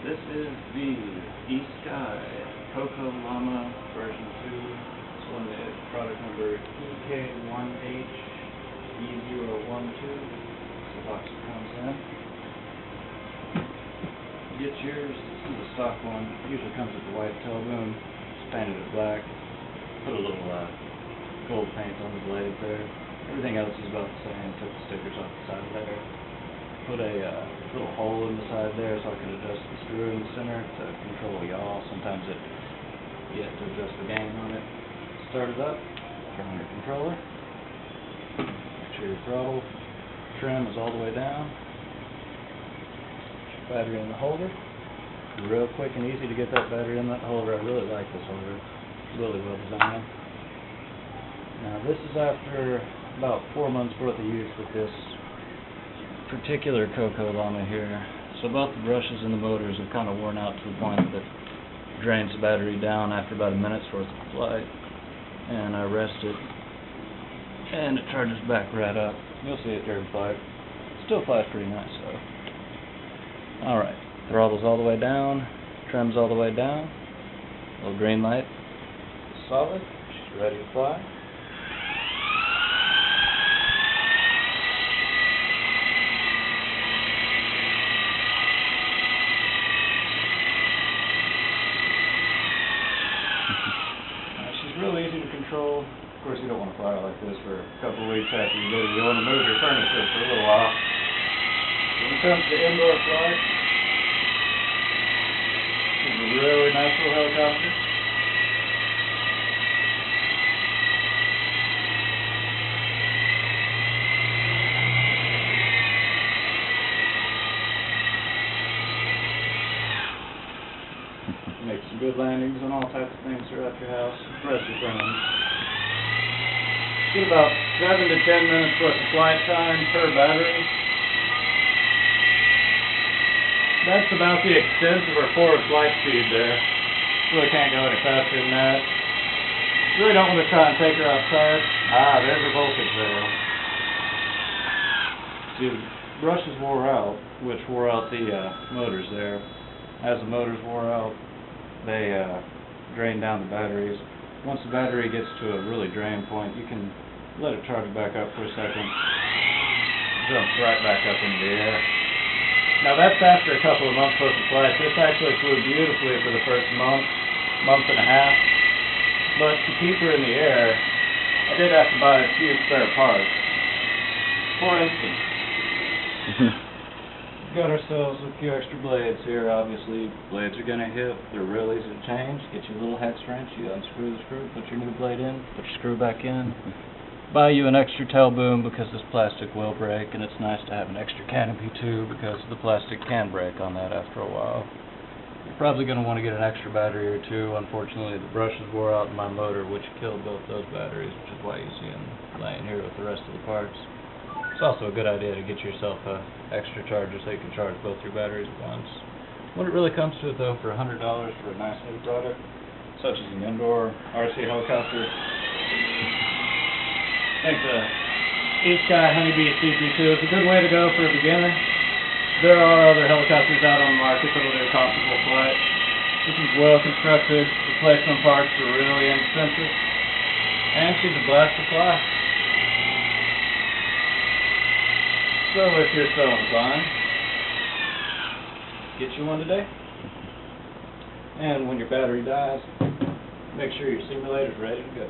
This is the East Sky Coco Llama version 2. This one is product number EK1HE012. The box it comes in. You get yours. This is a stock one. It usually comes with the white tail boom. Just painted it black. Put a little gold paint on the blade there. Everything else is about the same. Took the stickers off the side there. Put a little hole in the side there so I can adjust the screw in the center to control the yaw. Sometimes you have to adjust the gain on it. Start it up, turn on your controller. Make sure your throttle trim is all the way down. Battery in the holder. Real quick and easy to get that battery in that holder. I really like this holder. It's really well designed. Now this is after about 4 months worth of use with this particular Coco Llama here. So both the brushes and the motors have kind of worn out to the point that it drains the battery down after about a minute's worth of flight. And I rest it, and it charges back right up. You'll see it during flight. Still flies pretty nice though. Alright, throttle's all the way down, trim's all the way down, little green light, solid, she's ready to fly. She's real easy to control. Of course, you don't want to fly like this for a couple of weeks after you get it. You want to move your furniture for a little while. When it comes to indoor flight, this is a really nice little helicopter. Make some good landings on all types of things throughout your house. Impress your friends. Get about 7 to 10 minutes worth of flight time per battery. That's about the extent of our forward flight speed there. Really can't go any faster than that. Really don't want to try and take her outside. Ah, there's her voltage there. See, the brushes wore out, which wore out the motors there. As the motors wore out, they drain down the batteries. Once the battery gets to a really drain point, you can let it charge back up for a second. Jumps right back up into the air. Now that's after a couple of months worth of flight. This actually flew beautifully for the first month and a half. But to keep her in the air, I did have to buy a few spare parts. For instance, got ourselves a few extra blades here. Obviously, blades are going to hit. They're real easy to change. Get you a little hex wrench. You unscrew the screw, put your new blade in, put your screw back in. Buy you an extra tail boom because this plastic will break, and it's nice to have an extra canopy too because the plastic can break on that after a while. You're probably going to want to get an extra battery or two. Unfortunately, the brushes wore out in my motor, which killed both those batteries, which is why you see them laying here with the rest of the parts. It's also a good idea to get yourself an extra charger so you can charge both your batteries at once. When it really comes to it though, for $100 for a nice new product, such as an indoor RC helicopter, I think the East Sky Honeybee CP2 is a good way to go for a beginner. There are other helicopters out on the market that will do comfortable flight. This is well constructed, replacement parts are really inexpensive, and she's a blast to fly. So if you're so inclined, get you one today. And when your battery dies, make sure your simulator's ready to go.